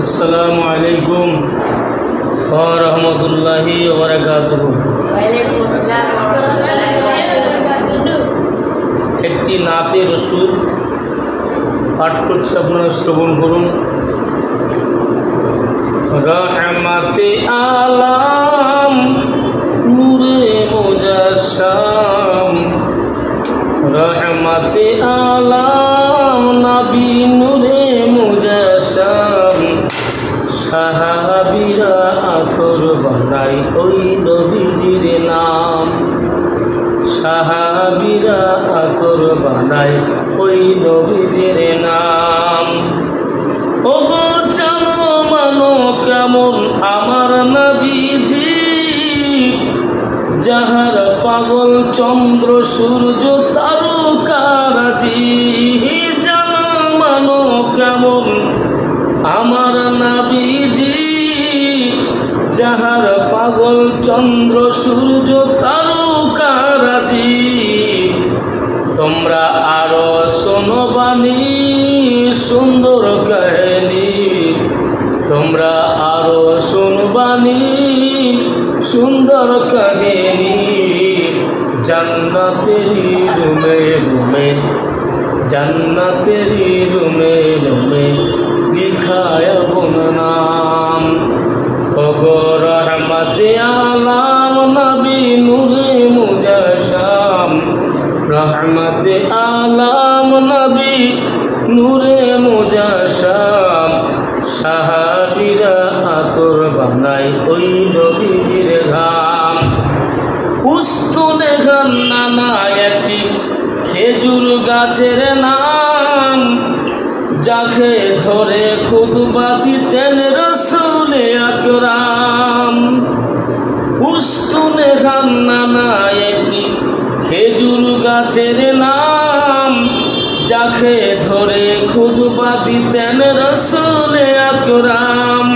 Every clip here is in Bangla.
আসসালামু আলাইকুম ওয়া রাহমাতুল্লাহি ওয়া বারাকাতুহু। একটি নাতে রসুল পাঠ করছে, আপনারা শ্রবণ করুন। রহমতে আলাম নূরে মুজাসসাম, রহমতে আলাম নবী নূরে মুজাসসাম, সাহাবীরা আখর বানাই ওই নবীজির নাম, সাহাবীরা আখর বানাই ওই নবীজির নাম। ও জানো মানো কেমন আমার নবীজি, যাহার পাগল চন্দ্র সূর্য তারকারাজি। জানো মানো কেমন আমার নবীজি, যাহার পাগল চন্দ্র সূর্য তারকারাজি। তোমরা আরো শোনো বাণী সুন্দর কাহিনী, তোমরা আরো শোনো বাণী সুন্দর কাহিনী। জান্নাতেরি রুমে রুমে, জান্নাতেরি রুমে রুমে লিখায় আপন নাম। ওগো রহমতে আলাম নবী নূরে মুজাসসাম, রহমতে আলাম নবী নূরে মুজাসসাম, সাহাবীরা আতর বানাই ওই নবীজির ঘাম। উস্তুনে নানা একটি খেজুর গাছের নাম, যাকে ধরে খুতবা দিতেন রাসূল আকরাম। উস্তুনে নানা একটি খেজুর গাছের নাম, যাকে ধরে খুতবা দিতেন রাসূল আকরাম,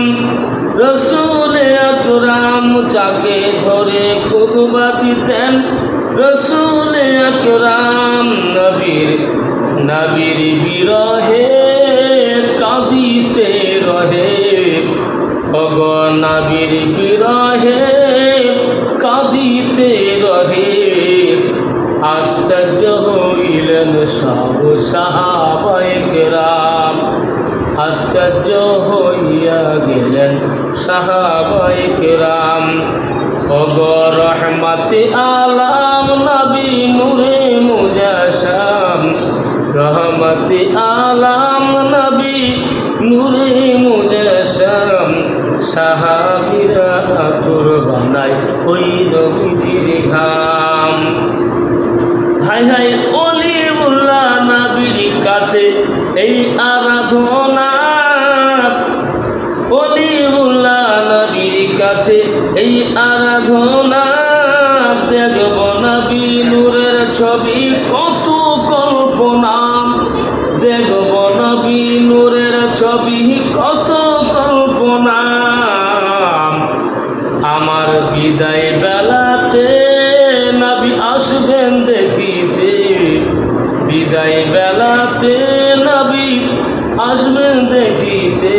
রাসূল আকরাম। যাকে ধরে খুতবা দিতেন রাসূল আকরাম। নবীর বিরহে কাঁদিতে রহে, ওগো নবীর বিরহে কাঁদিতে রহে। আশ্চর্য হইলেন সব সাহাবায়ে কেরাম, আশ্চর্য হইয়া গেলেন সাহাবায়ে কেরাম। ওগো রহমতে আলাম নবী নূরে মুজাসসাম, রহমতে আলাম নবী নূরে মুজাসসাম, সাহাবীরা আতর বানাই ওই নবীজির ঘাম। হাই হাই অলিউল্লাহ নবীর কাছে এই আরাধনা, অলিউল্লাহ নবীর কাছে এই আরাধনা। দেখব নবী নূরের ছবি কত কল্পনা, দেখব নবী নূরের ছবি কত কল্পনা। আমার বিদায় বেলাতে নবী আসবেন দেখিতে, বিদায় বেলাতে নবী আসবেন দেখিতে।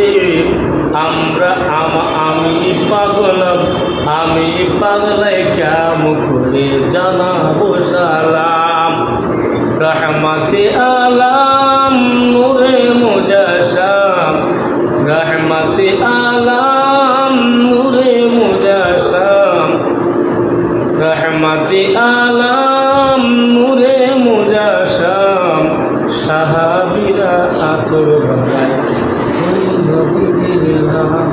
আমি পাগলাই কেমন করে জানাবো সালাম। রহমতে আলাম নূরে মুজাসসাম, রহমতে আলাম নূরে মুজাসসাম, রহমতে আলাম নূরে মুজাসসাম, সাহাবীরা আতর বানাই ওই নবীজির নাম।